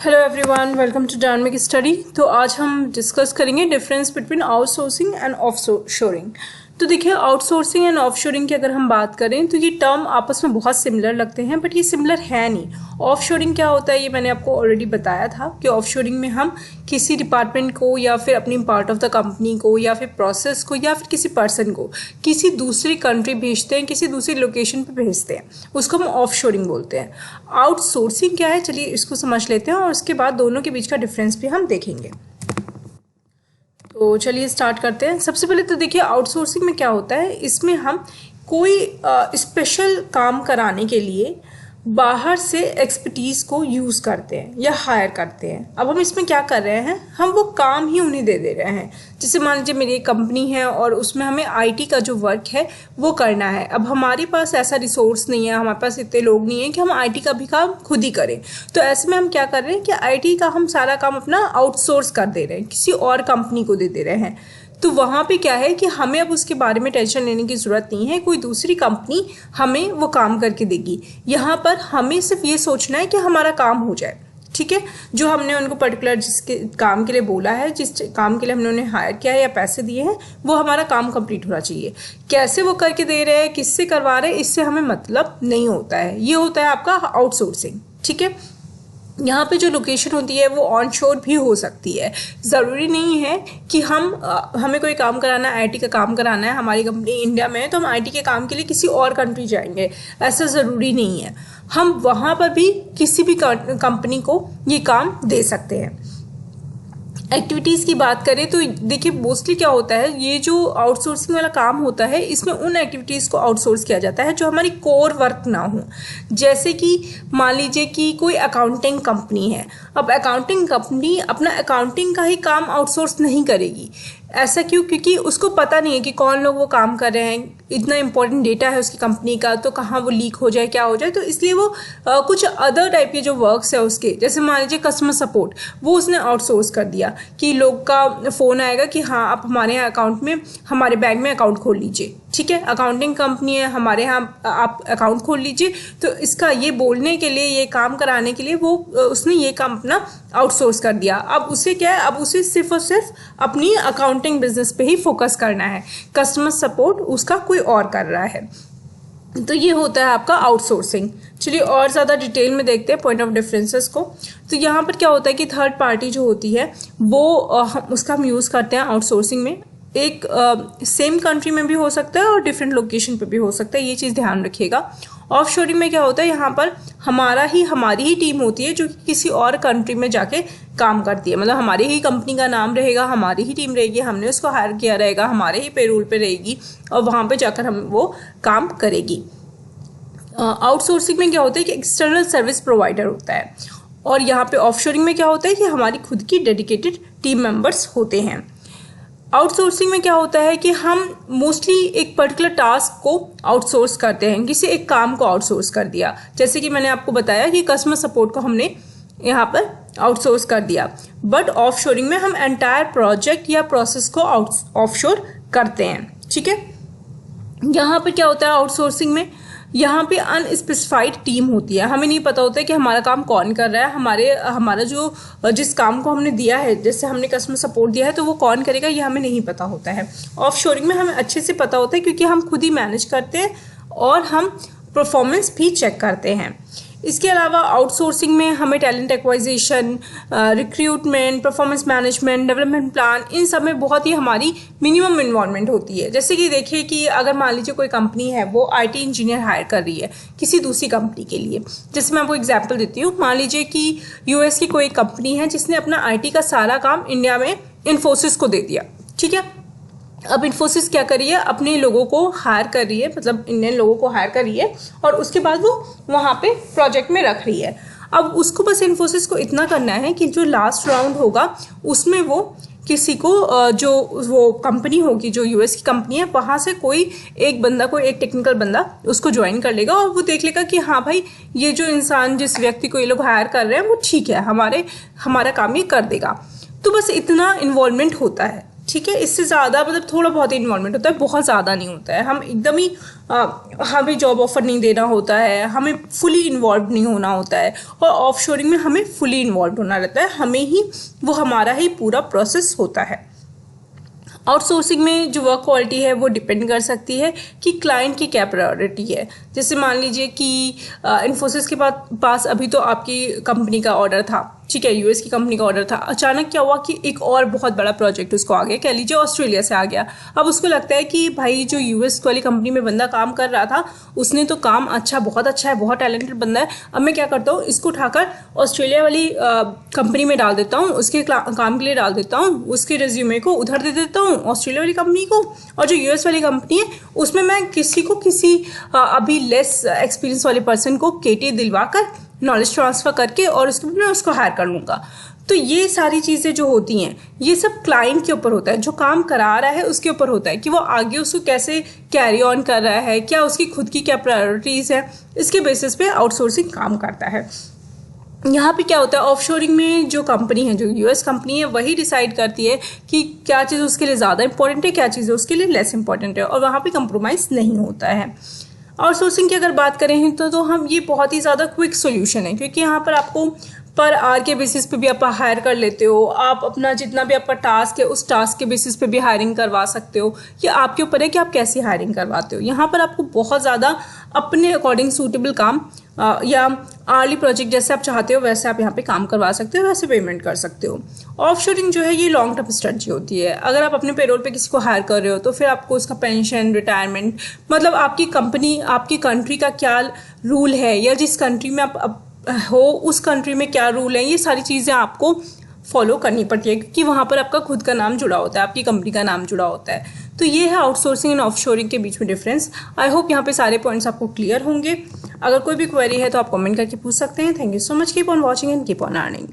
Hello everyone, welcome to dynamic study. तो आज हम डिस्कस करेंगे difference between outsourcing and offshoring. तो देखिए, आउटसोर्सिंग एंड ऑफशोरिंग की अगर हम बात करें तो ये टर्म आपस में बहुत सिमिलर लगते हैं, बट ये सिमिलर है नहीं। ऑफशोरिंग क्या होता है ये मैंने आपको ऑलरेडी बताया था कि ऑफशोरिंग में हम किसी डिपार्टमेंट को या फिर अपनी पार्ट ऑफ द कंपनी को या फिर प्रोसेस को या फिर किसी पर्सन को किसी दूसरी कंट्री भेजते हैं, किसी दूसरी लोकेशन पे भेजते हैं, उसको हम ऑफशोरिंग बोलते हैं। आउटसोर्सिंग क्या है, चलिए इसको समझ लेते हैं और उसके बाद दोनों के बीच का डिफरेंस भी हम देखेंगे। तो चलिए स्टार्ट करते हैं। सबसे पहले तो देखिए, आउटसोर्सिंग में क्या होता है, इसमें हम कोई स्पेशल काम कराने के लिए बाहर से एक्सपर्टीज को यूज़ करते हैं या हायर करते हैं। अब हम इसमें क्या कर रहे हैं, हम वो काम ही उन्हें दे रहे हैं। जैसे मान लीजिए मेरी एक कंपनी है और उसमें हमें आईटी का जो वर्क है वो करना है। अब हमारे पास ऐसा रिसोर्स नहीं है, हमारे पास इतने लोग नहीं है कि हम आईटी का भी काम खुद ही करें। तो ऐसे में हम क्या कर रहे हैं कि आईटी का हम सारा काम अपना आउटसोर्स कर दे रहे हैं, किसी और कंपनी को दे रहे हैं। तो वहाँ पे क्या है कि हमें अब उसके बारे में टेंशन लेने की ज़रूरत नहीं है, कोई दूसरी कंपनी हमें वो काम करके देगी। यहाँ पर हमें सिर्फ ये सोचना है कि हमारा काम हो जाए, ठीक है। जो हमने उनको पर्टिकुलर जिसके काम के लिए बोला है, जिस काम के लिए हमने उन्हें हायर किया है या पैसे दिए हैं, वो हमारा काम कंप्लीट होना चाहिए। कैसे वो करके दे रहे हैं, किससे करवा रहे हैं, इससे हमें मतलब नहीं होता है। ये होता है आपका आउटसोर्सिंग, ठीक है। यहाँ पे जो लोकेशन होती है वो ऑन शोर भी हो सकती है। ज़रूरी नहीं है कि हमें कोई काम कराना है, आईटी का काम कराना है, हमारी कंपनी इंडिया में है तो हम आईटी के काम के लिए किसी और कंट्री जाएंगे, ऐसा ज़रूरी नहीं है। हम वहाँ पर भी किसी भी कंपनी को ये काम दे सकते हैं। एक्टिविटीज़ की बात करें तो देखिए, मोस्टली क्या होता है, ये जो आउटसोर्सिंग वाला काम होता है इसमें उन एक्टिविटीज़ को आउटसोर्स किया जाता है जो हमारी कोर वर्क ना हो। जैसे कि मान लीजिए कि कोई अकाउंटिंग कंपनी है। अब अकाउंटिंग कंपनी अपना अकाउंटिंग का ही काम आउटसोर्स नहीं करेगी। ऐसा क्यों? क्योंकि उसको पता नहीं है कि कौन लोग वो काम कर रहे हैं, इतना इंपॉर्टेंट डेटा है उसकी कंपनी का, तो कहाँ वो लीक हो जाए, क्या हो जाए। तो इसलिए वो कुछ अदर टाइप के जो वर्क्स है उसके, जैसे मान लीजिए कस्टमर सपोर्ट, वो उसने आउटसोर्स कर दिया कि लोग का फ़ोन आएगा कि हाँ आप हमारे यहाँ अकाउंट में, हमारे बैंक में अकाउंट खोल लीजिए, ठीक है। अकाउंटिंग कंपनी है, हमारे यहाँ आप अकाउंट खोल लीजिए। तो इसका ये बोलने के लिए, ये काम कराने के लिए वो उसने ये काम अपना आउटसोर्स कर दिया। अब उसे क्या है, अब उसे सिर्फ और सिर्फ अपनी अकाउंटिंग बिजनेस पे ही फोकस करना है, कस्टमर सपोर्ट उसका कोई और कर रहा है। तो ये होता है आपका आउटसोर्सिंग। चलिए और ज़्यादा डिटेल में देखते हैं पॉइंट ऑफ डिफरेंसेस को। तो यहाँ पर क्या होता है कि थर्ड पार्टी जो होती है वो उसका हम यूज़ करते हैं आउटसोर्सिंग में। एक सेम कंट्री में भी हो सकता है और डिफरेंट लोकेशन पे भी हो सकता है, ये चीज़ ध्यान रखिएगा। ऑफशोरिंग में क्या होता है, यहाँ पर हमारी ही टीम होती है जो कि किसी और कंट्री में जाके काम करती है। मतलब हमारी ही कंपनी का नाम रहेगा, हमारी ही टीम रहेगी, हमने उसको हायर किया रहेगा, हमारे ही पेरोल पे रहेगी और वहाँ पे जाकर हम वो काम करेगी। आउटसोर्सिंग में क्या होता है कि एक्सटर्नल सर्विस प्रोवाइडर होता है। और यहाँ पे ऑफशोरिंग में क्या होता है कि हमारी खुद की डेडिकेटेड टीम मेंबर्स होते हैं। आउटसोर्सिंग में क्या होता है कि हम मोस्टली एक पर्टिकुलर टास्क को आउटसोर्स करते हैं, किसी एक काम को आउटसोर्स कर दिया। जैसे कि मैंने आपको बताया कि कस्टमर सपोर्ट को हमने यहाँ पर आउटसोर्स कर दिया। बट ऑफशोरिंग में हम एंटायर प्रोजेक्ट या प्रोसेस को ऑफशोर करते हैं, ठीक है। यहाँ पर क्या होता है आउटसोर्सिंग में, यहाँ पे अनस्पेसिफाइड टीम होती है। हमें नहीं पता होता है कि हमारा काम कौन कर रहा है, हमारा जो जिस काम को हमने दिया है, जैसे हमने कस्टमर सपोर्ट दिया है तो वो कौन करेगा ये हमें नहीं पता होता है। ऑफशोरिंग में हमें अच्छे से पता होता है क्योंकि हम खुद ही मैनेज करते हैं और हम परफॉर्मेंस भी चेक करते हैं। इसके अलावा आउटसोर्सिंग में हमें talent acquisition, recruitment, performance management, development plan, इन सब में बहुत ही हमारी मिनिमम इन्वॉल्वमेंट होती है। जैसे कि देखिए कि अगर मान लीजिए कोई कंपनी है वो आईटी इंजीनियर हायर कर रही है किसी दूसरी कंपनी के लिए। जैसे मैं आपको एग्जांपल देती हूँ, मान लीजिए कि यूएस की कोई कंपनी है जिसने अपना आईटी का सारा काम इंडिया में इन्फोसिस को दे दिया, ठीक है। अब इन्फोसिस क्या कर रही है, अपने लोगों को हायर कर रही है, मतलब इंडियन लोगों को हायर कर रही है और उसके बाद वो वहाँ पे प्रोजेक्ट में रख रही है। अब उसको बस इन्फोसिस को इतना करना है कि जो लास्ट राउंड होगा उसमें वो किसी को, जो वो कंपनी होगी जो यूएस की कंपनी है, वहाँ से कोई एक टेक्निकल बंदा उसको ज्वाइन कर लेगा और वो देख लेगा कि हाँ भाई ये जो इंसान, जिस व्यक्ति को ये लोग हायर कर रहे हैं वो ठीक है, हमारा काम ये कर देगा। तो बस इतना इन्वॉल्वमेंट होता है, ठीक है। इससे ज़्यादा मतलब थोड़ा बहुत ही इन्वॉल्वमेंट होता है, बहुत ज़्यादा नहीं होता है। हम एकदम ही हमें जॉब ऑफर नहीं देना होता है, हमें फुली इन्वॉल्व नहीं होना होता है, और ऑफ शोरिंग में हमें फुली इन्वॉल्व होना रहता है, हमें ही वो हमारा ही पूरा प्रोसेस होता है। आउटसोर्सिंग में जो वर्क क्वालिटी है वो डिपेंड कर सकती है कि क्लाइंट की क्या प्रायोरिटी है। जैसे मान लीजिए कि इन्फोसिस के पास अभी तो आपकी कंपनी का ऑर्डर था, ठीक है, यूएस की कंपनी का ऑर्डर था। अचानक क्या हुआ कि एक और बहुत बड़ा प्रोजेक्ट उसको आ गया, कह लीजिए ऑस्ट्रेलिया से आ गया। अब उसको लगता है कि भाई जो यूएस वाली कंपनी में बंदा काम कर रहा था उसने तो काम अच्छा, बहुत अच्छा है, बहुत टैलेंटेड बंदा है, अब मैं क्या करता हूँ, इसको उठाकर ऑस्ट्रेलिया वाली कंपनी में डाल देता हूँ, उसके काम के लिए डाल देता हूँ, उसके रेज्यूमे को उधर दे देता हूँ ऑस्ट्रेलिया वाली कंपनी को, और जो यूएस वाली कंपनी है उसमें मैं किसी अभी लेस एक्सपीरियंस वाले पर्सन को केटी दिलवा कर नॉलेज ट्रांसफ़र करके और उसको हायर कर लूँगा। तो ये सारी चीज़ें जो होती हैं ये सब क्लाइंट के ऊपर होता है, जो काम करा रहा है उसके ऊपर होता है कि वो आगे उसको कैसे कैरी ऑन कर रहा है, क्या उसकी खुद की क्या प्रायोरिटीज़ है, इसके बेसिस पे आउटसोर्सिंग काम करता है। यहाँ पे क्या होता है, ऑफशोरिंग में जो कंपनी है, जो यूएस कंपनी है, वही डिसाइड करती है कि क्या चीज़ उसके लिए ज़्यादा इंपॉर्टेंट है, क्या चीज़ उसके लिए लेस इंपॉर्टेंट है, और वहाँ पे कंप्रोमाइज़ नहीं होता है। आउटसोर्सिंग की अगर बात करें तो हम ये बहुत ही ज़्यादा क्विक सोल्यूशन है, क्योंकि यहाँ पर आपको पर आवर के बेसिस पे भी आप हायर कर लेते हो, आप अपना जितना भी आपका टास्क है उस टास्क के बेसिस पे भी हायरिंग करवा सकते हो। ये आपके ऊपर है कि आप कैसी हायरिंग करवाते हो। यहाँ पर आपको बहुत ज़्यादा अपने अकॉर्डिंग सूटेबल काम या आर्ली प्रोजेक्ट जैसे आप चाहते हो वैसे आप यहाँ पे काम करवा सकते हो, वैसे पेमेंट कर सकते हो। ऑफशोरिंग जो है ये लॉन्ग टर्म स्ट्रेटजी होती है। अगर आप अपने पेरोल पे किसी को हायर कर रहे हो तो फिर आपको उसका पेंशन, रिटायरमेंट, मतलब आपकी कंपनी, आपकी कंट्री का क्या रूल है, या जिस कंट्री में आप हो उस कंट्री में क्या रूल है, ये सारी चीज़ें आपको फॉलो करनी पड़ती है, क्योंकि वहाँ पर आपका खुद का नाम जुड़ा होता है, आपकी कंपनी का नाम जुड़ा होता है। तो ये है आउटसोर्सिंग एंड ऑफशोरिंग के बीच में डिफरेंस। आई होप यहाँ पे सारे पॉइंट्स आपको क्लियर होंगे। अगर कोई भी क्वेरी है तो आप कमेंट करके पूछ सकते हैं। Thank you so much, keep on watching and keep on earning.